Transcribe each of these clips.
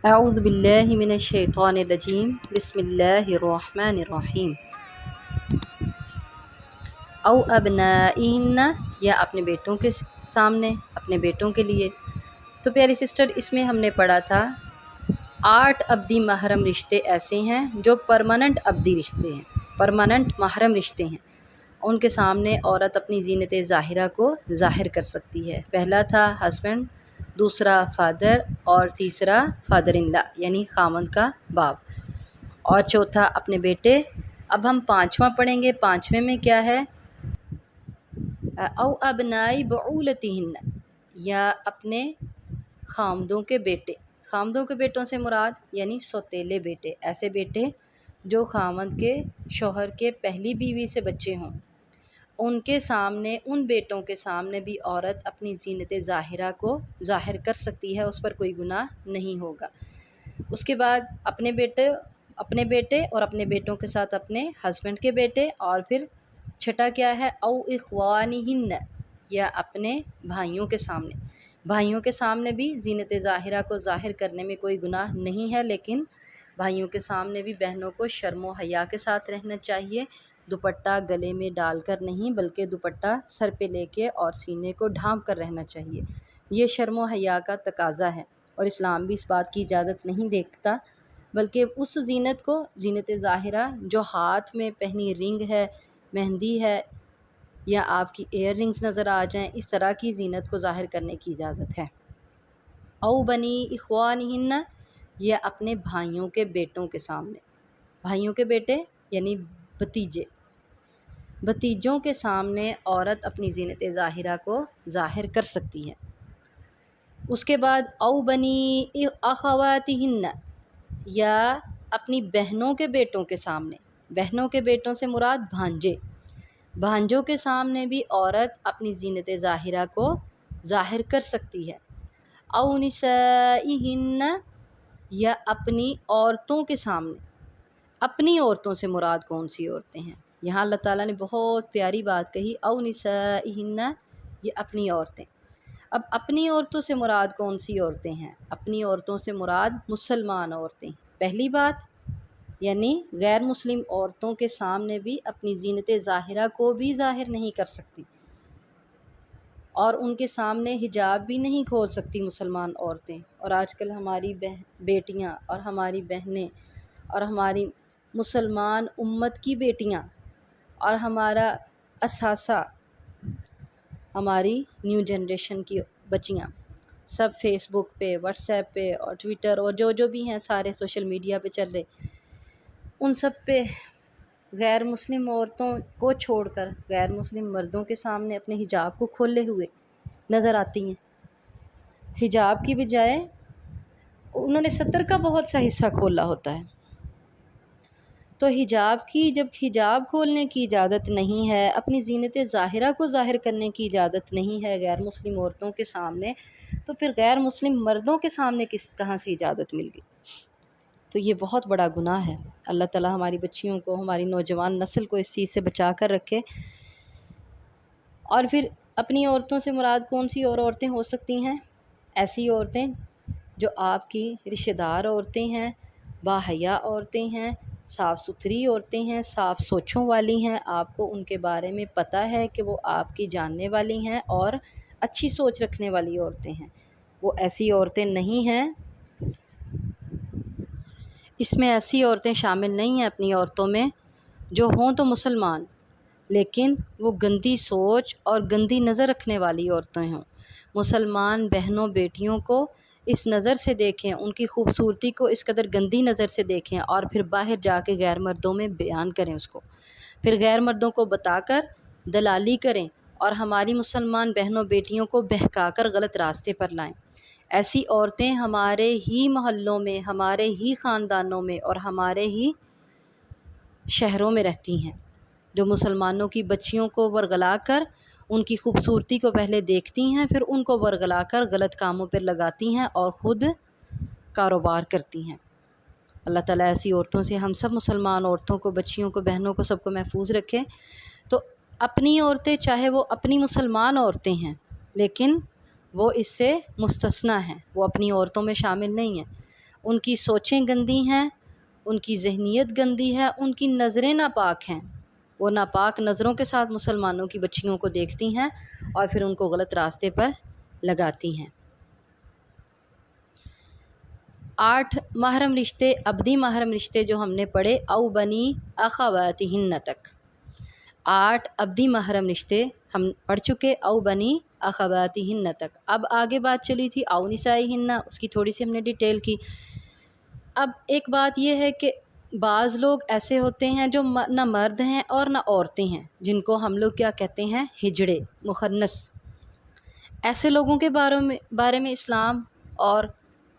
اعوذ باللہ من الشیطان الرجیم بسم اللہ الرحمن الرحیم۔ او ابنائہن، یا اپنے بیٹوں کے سامنے، اپنے بیٹوں کے لیے۔ تو پیاری سسٹر، اس میں ہم نے پڑھا تھا 8 ابدی محرم رشتے ایسے ہیں جو پرماننٹ ابدی رشتے ہیں، پرماننٹ محرم رشتے ہیں۔ ان کے سامنے عورت اپنی زینت ظاہرہ کو ظاہر کر سکتی ہے۔ پہلا تھا ہسبینڈ، دوسرا فادر، اور تیسرا فادر ان لا یعنی خامند کا باپ، اور چوتھا اپنے بیٹے۔ اب ہم پانچواں پڑھیں گے۔ پانچویں میں کیا ہے؟ او ابنائی بعولتہن، یا اپنے خامدوں کے بیٹے۔ خامدوں کے بیٹوں سے مراد یعنی سوتیلے بیٹے، ایسے بیٹے جو خامند کے شوہر کے پہلی بیوی سے بچے ہوں۔ ان کے سامنے، ان بیٹوں کے سامنے بھی عورت اپنی زینت ظاہرہ کو ظاہر کر سکتی ہے، اس پر کوئی گناہ نہیں ہوگا۔ اس کے بعد اپنے بیٹے اور اپنے بیٹوں کے ساتھ اپنے ہسبینڈ کے بیٹے، اور پھر چھٹا کیا ہے؟ او اخوانہن، یا اپنے بھائیوں کے سامنے۔ بھائیوں کے سامنے بھی زینت ظاہرہ کو ظاہر کرنے میں کوئی گناہ نہیں ہے، لیکن بھائیوں کے سامنے بھی بہنوں کو شرم و حیا کے ساتھ رہنا چاہیے۔ دوپٹہ گلے میں ڈال کر نہیں، بلکہ دوپٹہ سر پہ لے کے اور سینے کو ڈھانپ کر رہنا چاہیے۔ یہ شرم و حیا کا تقاضا ہے، اور اسلام بھی اس بات کی اجازت نہیں دیتا، بلکہ اس زینت کو، زینت ظاہرہ جو ہاتھ میں پہنی رنگ ہے، مہندی ہے، یا آپ کی ایئر رنگز نظر آ جائیں، اس طرح کی زینت کو ظاہر کرنے کی اجازت ہے۔ او بنی اخوانہن، یا اپنے بھائیوں کے بیٹوں کے سامنے۔ بھائیوں کے بیٹے یعنی بھتیجے، بھتیجوں کے سامنے عورت اپنی زینت ظاہرہ کو ظاہر کر سکتی ہے۔ اس کے بعد او بنی اخواتہن، یا اپنی بہنوں کے بیٹوں کے سامنے۔ بہنوں کے بیٹوں سے مراد بھانجے۔ بھانجوں کے سامنے بھی عورت اپنی زینت ظاہرہ کو ظاہر کر سکتی ہے۔ او نسائہن، یا اپنی عورتوں کے سامنے۔ اپنی عورتوں سے مراد کون سی عورتیں ہیں؟ یہاں اللہ تعالیٰ نے بہت پیاری بات کہی، او نسائہن، یہ اپنی عورتیں۔ اب اپنی عورتوں سے مراد کون سی عورتیں ہیں؟ اپنی عورتوں سے مراد مسلمان عورتیں۔ پہلی بات یعنی غیر مسلم عورتوں کے سامنے بھی اپنی زینت ظاہرہ کو بھی ظاہر نہیں کر سکتی، اور ان کے سامنے حجاب بھی نہیں کھول سکتی مسلمان عورتیں۔ اور آج کل ہماری بیٹیاں اور ہماری بہنیں اور ہماری مسلمان امت کی بیٹیاں اور ہمارا اثاثہ، ہماری نیو جنریشن کی بچیاں، سب فیس بک پہ، واٹس ایپ پہ اور ٹویٹر اور جو بھی ہیں سارے سوشل میڈیا پہ چل رہے، ان سب پہ غیر مسلم عورتوں کو چھوڑ کر غیر مسلم مردوں کے سامنے اپنے حجاب کو کھولے ہوئے نظر آتی ہیں۔ حجاب کی بجائے انہوں نے ستر کا بہت سا حصہ کھولا ہوتا ہے۔ تو جب حجاب کھولنے کی اجازت نہیں ہے، اپنی زینت ظاہرہ کو ظاہر کرنے کی اجازت نہیں ہے غیر مسلم عورتوں کے سامنے، تو پھر غیر مسلم مردوں کے سامنے کہاں سے اجازت مل گئی؟ تو یہ بہت بڑا گناہ ہے۔ اللہ تعالیٰ ہماری بچیوں کو، ہماری نوجوان نسل کو اس چیز سے بچا کر رکھے۔ اور پھر اپنی عورتوں سے مراد کون سی اور عورتیں ہو سکتی ہیں؟ ایسی عورتیں جو آپ کی رشتہ دار عورتیں ہیں، باحیا عورتیں ہیں، صاف ستھری عورتیں ہیں، صاف سوچوں والی ہیں، آپ کو ان کے بارے میں پتہ ہے کہ وہ آپ کی جاننے والی ہیں اور اچھی سوچ رکھنے والی عورتیں ہیں۔ وہ ایسی عورتیں نہیں ہیں، اس میں ایسی عورتیں شامل نہیں ہیں اپنی عورتوں میں جو ہوں تو مسلمان، لیکن وہ گندی سوچ اور گندی نظر رکھنے والی عورتیں ہوں۔ مسلمان بہنوں، بیٹیوں کو اس نظر سے دیکھیں، ان کی خوبصورتی کو اس قدر گندی نظر سے دیکھیں، اور پھر باہر جا کے غیر مردوں میں بیان کریں اس کو، پھر غیر مردوں کو بتا کر دلالی کریں، اور ہماری مسلمان بہنوں بیٹیوں کو بہکا کر غلط راستے پر لائیں۔ ایسی عورتیں ہمارے ہی محلوں میں، ہمارے ہی خاندانوں میں اور ہمارے ہی شہروں میں رہتی ہیں، جو مسلمانوں کی بچیوں کو ورغلا کر ان کی خوبصورتی کو پہلے دیکھتی ہیں، پھر ان کو ورغلا کر غلط کاموں پر لگاتی ہیں اور خود کاروبار کرتی ہیں۔ اللہ تعالیٰ ایسی عورتوں سے ہم سب مسلمان عورتوں کو، بچیوں کو، بہنوں کو، سب کو محفوظ رکھے۔ تو اپنی عورتیں، چاہے وہ اپنی مسلمان عورتیں ہیں، لیکن وہ اس سے مستثنیٰ ہیں، وہ اپنی عورتوں میں شامل نہیں ہیں۔ ان کی سوچیں گندی ہیں، ان کی ذہنیت گندی ہے، ان کی نظریں ناپاک ہیں، وہ ناپاک نظروں کے ساتھ مسلمانوں کی بچیوں کو دیکھتی ہیں اور پھر ان کو غلط راستے پر لگاتی ہیں۔ 8 محرم رشتے، ابدی محرم رشتے جو ہم نے پڑھے، او بنی اخواتہن تک۔ 8 ابدی محرم رشتے ہم پڑھ چکے، او بنی اخواتہن تک۔ اب آگے بات چلی تھی او نسائہن، اس کی تھوڑی سی ہم نے ڈیٹیل کی۔ اب ایک بات یہ ہے کہ بعض لوگ ایسے ہوتے ہیں جو نہ مرد ہیں اور نہ عورتیں ہیں، جن کو ہم لوگ کیا کہتے ہیں، ہجڑے، مخنث۔ ایسے لوگوں کے بارے میں اسلام اور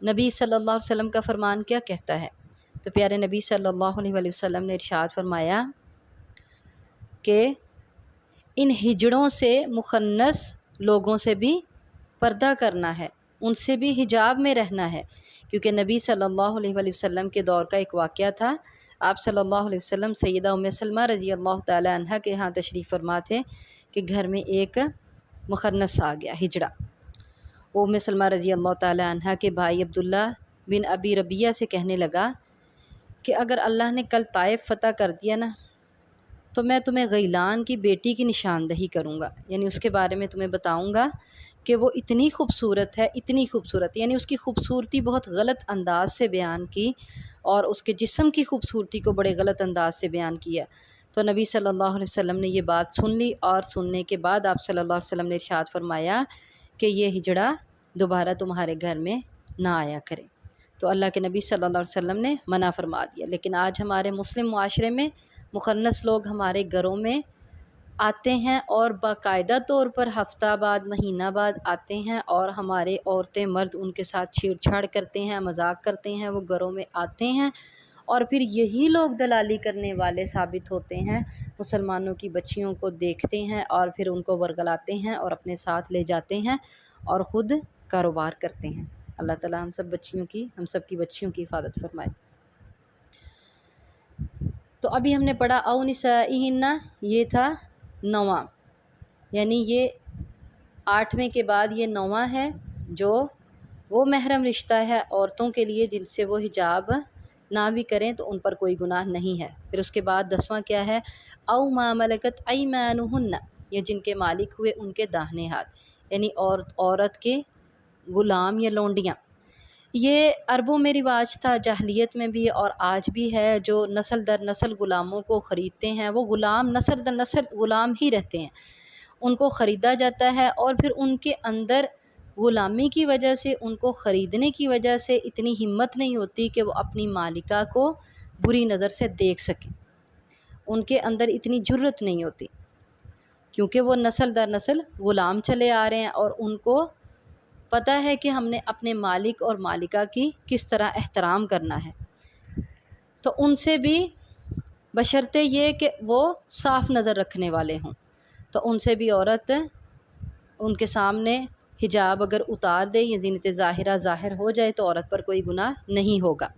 نبی صلی اللہ علیہ وسلم کا فرمان کیا کہتا ہے؟ تو پیارے نبی صلی اللہ علیہ وسلم نے ارشاد فرمایا کہ ان ہجڑوں سے، مخنث لوگوں سے بھی پردہ کرنا ہے، ان سے بھی حجاب میں رہنا ہے، کیونکہ نبی صلی اللہ علیہ وسلم کے دور کا ایک واقعہ تھا۔ آپ صلی اللہ علیہ وسلم سیدہ ام سلمہ رضی اللہ تعالی عنہ کے ہاں تشریف فرما تھے کہ گھر میں ایک مخنث آ گیا، ہجڑا۔ وہ ام سلمہ رضی اللہ تعالی عنہ کے بھائی عبداللہ بن ابی ربیہ سے کہنے لگا کہ اگر اللہ نے کل طائف فتح کر دیا نا تو میں تمہیں غیلان کی بیٹی کی نشاندہی کروں گا، یعنی اس کے بارے میں تمہیں بتاؤں گا کہ وہ اتنی خوبصورت ہے، اتنی خوبصورت، یعنی اس کی خوبصورتی بہت غلط انداز سے بیان کی اور اس کے جسم کی خوبصورتی کو بڑے غلط انداز سے بیان کیا۔ تو نبی صلی اللہ علیہ وسلم نے یہ بات سن لی، اور سننے کے بعد آپ صلی اللہ علیہ وسلم نے ارشاد فرمایا کہ یہ ہجڑا دوبارہ تمہارے گھر میں نہ آیا کرے۔ تو اللہ کے نبی صلی اللہ علیہ وسلم نے منع فرما دیا۔ لیکن آج ہمارے مسلم معاشرے میں مخنث لوگ ہمارے گھروں میں آتے ہیں اور باقاعدہ طور پر ہفتہ بعد، مہینہ بعد آتے ہیں، اور ہمارے عورتیں مرد ان کے ساتھ چھیڑ چھاڑ کرتے ہیں، مذاق کرتے ہیں، وہ گھروں میں آتے ہیں، اور پھر یہی لوگ دلالی کرنے والے ثابت ہوتے ہیں، مسلمانوں کی بچیوں کو دیکھتے ہیں اور پھر ان کو ورگلاتے ہیں اور اپنے ساتھ لے جاتے ہیں اور خود کاروبار کرتے ہیں۔ اللہ تعالی ہم سب کی بچیوں کی حفاظت فرمائے۔ تو ابھی ہم نے پڑھا او نسائہن، یہ تھا 9واں، یعنی یہ 8ویں کے بعد یہ 9واں ہے، جو وہ محرم رشتہ ہے عورتوں کے لیے جن سے وہ حجاب نہ بھی کریں تو ان پر کوئی گناہ نہیں ہے۔ پھر اس کے بعد 10واں کیا ہے، او ما ملکت ایمانہن، یہ جن کے مالک ہوئے ان کے داہنے ہاتھ، یعنی عورت کے غلام یا لونڈیاں۔ یہ عربوں میں رواج تھا، جاہلیت میں بھی اور آج بھی ہے، جو نسل در نسل غلاموں کو خریدتے ہیں، وہ غلام نسل در نسل غلام ہی رہتے ہیں، ان کو خریدا جاتا ہے، اور پھر ان کے اندر غلامی کی وجہ سے، ان کو خریدنے کی وجہ سے اتنی ہمت نہیں ہوتی کہ وہ اپنی مالکہ کو بری نظر سے دیکھ سکیں، ان کے اندر اتنی جرأت نہیں ہوتی، کیونکہ وہ نسل در نسل غلام چلے آ رہے ہیں، اور ان کو پتہ ہے کہ ہم نے اپنے مالک اور مالکہ کی کس طرح احترام کرنا ہے۔ تو ان سے بھی بشرطے یہ کہ وہ صاف نظر رکھنے والے ہوں، تو ان سے بھی عورت ان کے سامنے حجاب اگر اتار دے یا زینت ظاہرہ ظاہر ہو جائے تو عورت پر کوئی گناہ نہیں ہوگا۔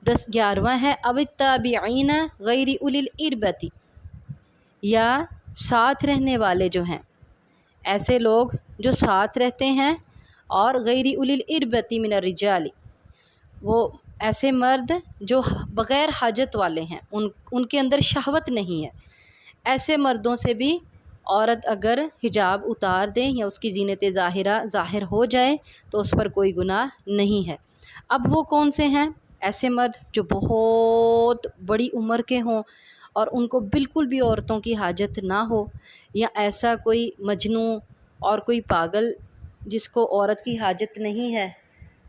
11واں ہے او التابعین غیر اولی الاربۃ، یا ساتھ رہنے والے جو ہیں، ایسے لوگ جو ساتھ رہتے ہیں اور غیر اولی الاربۃ من الرجال، وہ ایسے مرد جو بغیر حاجت والے ہیں، ان کے اندر شہوت نہیں ہے، ایسے مردوں سے بھی عورت اگر حجاب اتار دیں یا اس کی زینت ظاہرہ ظاہر ہو جائے تو اس پر کوئی گناہ نہیں ہے۔ اب وہ کون سے ہیں ایسے مرد؟ جو بہت بڑی عمر کے ہوں اور ان کو بالکل بھی عورتوں کی حاجت نہ ہو، یا ایسا کوئی مجنوں اور کوئی پاگل جس کو عورت کی حاجت نہیں ہے،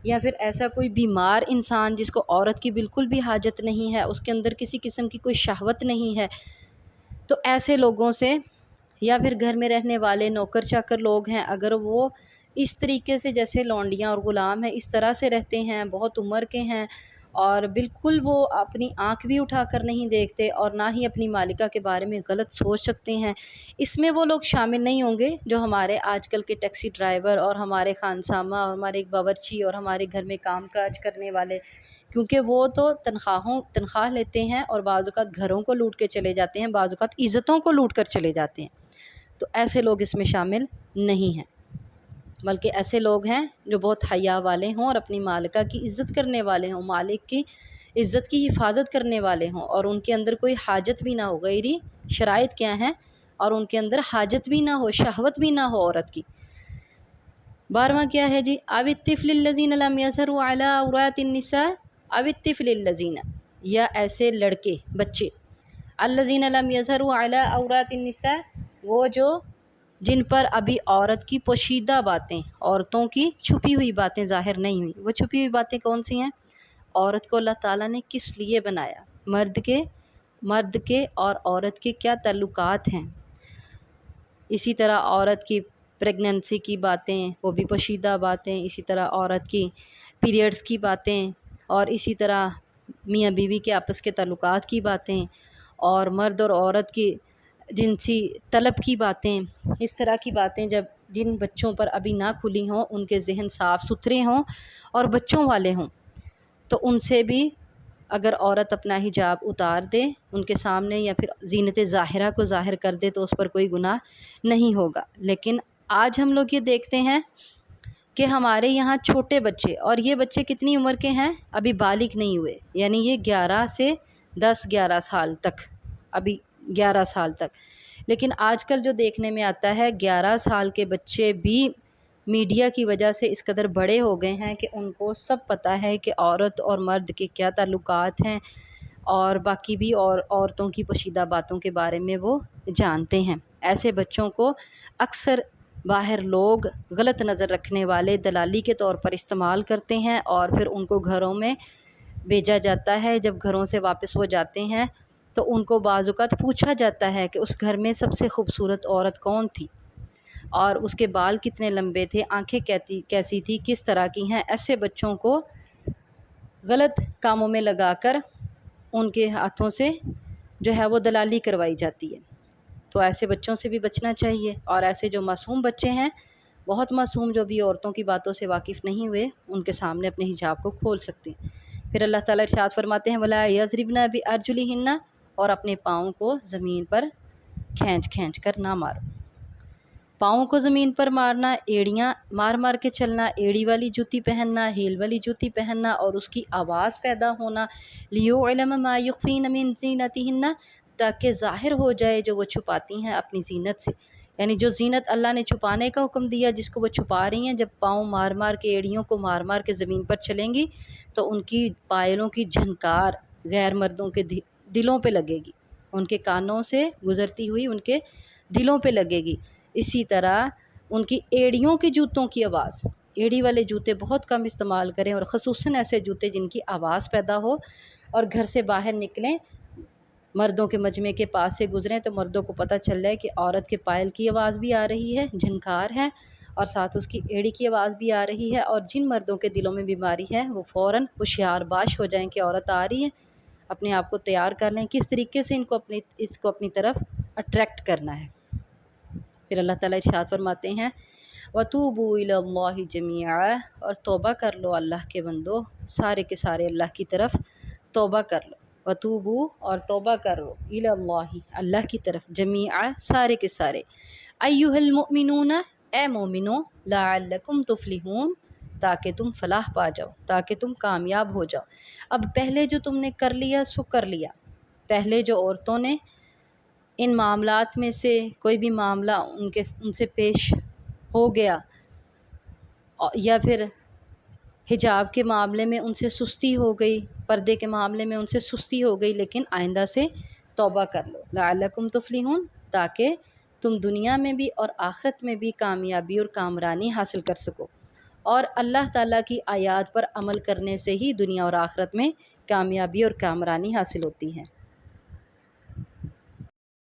یا پھر ایسا کوئی بیمار انسان جس کو عورت کی بالکل بھی حاجت نہیں ہے، اس کے اندر کسی قسم کی کوئی شہوت نہیں ہے، تو ایسے لوگوں سے، یا پھر گھر میں رہنے والے نوکر چاکر لوگ ہیں، اگر وہ اس طریقے سے جیسے لونڈیاں اور غلام ہیں اس طرح سے رہتے ہیں، بہت عمر کے ہیں اور بالکل وہ اپنی آنکھ بھی اٹھا کر نہیں دیکھتے اور نہ ہی اپنی مالکہ کے بارے میں غلط سوچ سکتے ہیں، اس میں وہ لوگ شامل نہیں ہوں گے جو ہمارے آج کل کے ٹیکسی ڈرائیور اور ہمارے خانسامہ اور ہمارے ایک باورچی اور ہمارے گھر میں کام کاج کرنے والے، کیونکہ وہ تو تنخواہ لیتے ہیں اور بعض اوقات گھروں کو لوٹ کے چلے جاتے ہیں، بعض اوقات عزتوں کو لوٹ کر چلے جاتے ہیں، تو ایسے لوگ اس میں شامل نہیں ہیں۔ بلکہ ایسے لوگ ہیں جو بہت حیا والے ہوں اور اپنی مالکہ کی عزت کرنے والے ہوں، مالک کی عزت کی حفاظت کرنے والے ہوں، اور ان کے اندر کوئی حاجت بھی نہ ہو۔ غیری شرائط کیا ہیں؟ اور ان کے اندر حاجت بھی نہ ہو، شہوت بھی نہ ہو عورت کی۔ 12واں کیا ہے جی؟ او الطفل الذین لم یظہروا علی عورات النساء، او الطفل الذین، یا ایسے لڑکے بچے، الذین لم یظہروا علی عورات النساء، وہ جو جن پر ابھی عورت کی پوشیدہ باتیں، عورتوں کی چھپی ہوئی باتیں ظاہر نہیں ہوئی۔ وہ چھپی ہوئی باتیں کون سی ہیں؟ عورت کو اللہ تعالیٰ نے کس لیے بنایا، مرد کے اور عورت کے کیا تعلقات ہیں، اسی طرح عورت کی پریگننسی کی باتیں، وہ بھی پوشیدہ باتیں، اسی طرح عورت کی پیریڈز کی باتیں، اور اسی طرح میاں بیوی کے آپس کے تعلقات کی باتیں، اور مرد اور عورت کی جنسی طلب کی باتیں، اس طرح کی باتیں جب جن بچوں پر ابھی نہ کھلی ہوں، ان کے ذہن صاف ستھرے ہوں اور بچوں والے ہوں، تو ان سے بھی اگر عورت اپنا حجاب اتار دے ان کے سامنے، یا پھر زینت ظاہرہ کو ظاہر کر دے، تو اس پر کوئی گناہ نہیں ہوگا۔ لیکن آج ہم لوگ یہ دیکھتے ہیں کہ ہمارے یہاں چھوٹے بچے، اور یہ بچے کتنی عمر کے ہیں؟ ابھی بالغ نہیں ہوئے، یعنی یہ 11 سے 10-11 سال تک، ابھی 11 سال تک۔ لیکن آج کل جو دیکھنے میں آتا ہے، 11 سال کے بچے بھی میڈیا کی وجہ سے اس قدر بڑے ہو گئے ہیں کہ ان کو سب پتہ ہے کہ عورت اور مرد کے کیا تعلقات ہیں، اور باقی بھی اور عورتوں کی پوشیدہ باتوں کے بارے میں وہ جانتے ہیں۔ ایسے بچوں کو اکثر باہر لوگ غلط نظر رکھنے والے دلالی کے طور پر استعمال کرتے ہیں، اور پھر ان کو گھروں میں بھیجا جاتا ہے۔ جب گھروں سے واپس وہ جاتے ہیں تو ان کو بعض اوقات پوچھا جاتا ہے کہ اس گھر میں سب سے خوبصورت عورت کون تھی، اور اس کے بال کتنے لمبے تھے، آنکھیں کیسی تھی، کس طرح کی ہیں۔ ایسے بچوں کو غلط کاموں میں لگا کر ان کے ہاتھوں سے جو ہے وہ دلالی کروائی جاتی ہے۔ تو ایسے بچوں سے بھی بچنا چاہیے، اور ایسے جو معصوم بچے ہیں، بہت معصوم، جو بھی عورتوں کی باتوں سے واقف نہیں ہوئے، ان کے سامنے اپنے حجاب کو کھول سکتے ہیں۔ پھر اللہ تعالیٰ ارشاد فرماتے ہیں وَلَا يَضْرِبْنَ بِأَرْجُلِهِنَّ، اور اپنے پاؤں کو زمین پر کھینچ کر نہ مارو۔ پاؤں کو زمین پر مارنا، ایڑیاں مار کے چلنا، ایڑی والی جوتی پہننا، ہیل والی جوتی پہننا، اور اس کی آواز پیدا ہونا، لِيُعْلَمَ مَا يُخْفِينَ مِن زِينَتِهِنَّ، تاکہ ظاہر ہو جائے جو وہ چھپاتی ہیں اپنی زینت سے۔ یعنی جو زینت اللہ نے چھپانے کا حکم دیا، جس کو وہ چھپا رہی ہیں، جب پاؤں مار کے، ایڑیوں کو مار کے زمین پر چلیں گی، تو ان کی پائلوں کی جھنکار غیر مردوں کے دلوں پہ لگے گی، ان کے کانوں سے گزرتی ہوئی ان کے دلوں پہ لگے گی۔ اسی طرح ان کی ایڑیوں کے جوتوں کی آواز، ایڑی والے جوتے بہت کم استعمال کریں، اور خصوصاً ایسے جوتے جن کی آواز پیدا ہو، اور گھر سے باہر نکلیں، مردوں کے مجمع کے پاس سے گزریں تو مردوں کو پتہ چل جائے کہ عورت کے پائل کی آواز بھی آ رہی ہے، جھنکار ہے، اور ساتھ اس کی ایڑی کی آواز بھی آ رہی ہے، اور جن مردوں کے دلوں میں بیماری ہے وہ فوراً ہوشیار باش ہو جائیں کہ عورت آ رہی ہے، اپنے آپ کو تیار کر لیں، کس طریقے سے اس کو اپنی طرف اٹریکٹ کرنا ہے۔ پھر اللہ تعالیٰ ارشاد فرماتے ہیں وَتُوبُوا إِلَى اللَّهِ جَمِيعًا، اور توبہ کر لو اللہ کے بندو، سارے کے سارے اللہ کی طرف توبہ کر لو۔ وَتُوبُوا، اور توبہ کرو، إِلَى اللَّهِ، اللہ کی طرف، جَمِيعًا، سارے کے سارے، أَيُّهَا الْمُؤْمِنُونَ، اے مومنو، لَعَلَّكُمْ تُفْلِحُونَ، تاکہ تم فلاح پا جاؤ، تاکہ تم کامیاب ہو جاؤ۔ اب پہلے جو تم نے کر لیا سو کر لیا، پہلے جو عورتوں نے ان معاملات میں سے کوئی بھی معاملہ ان سے پیش ہو گیا، یا پھر حجاب کے معاملے میں ان سے سستی ہو گئی، پردے کے معاملے میں ان سے سستی ہو گئی، لیکن آئندہ سے توبہ کر لو، لعلکم تفلحون، تاکہ تم دنیا میں بھی اور آخرت میں بھی کامیابی اور کامرانی حاصل کر سکو۔ اور اللہ تعالیٰ کی آیات پر عمل کرنے سے ہی دنیا اور آخرت میں کامیابی اور کامرانی حاصل ہوتی ہے۔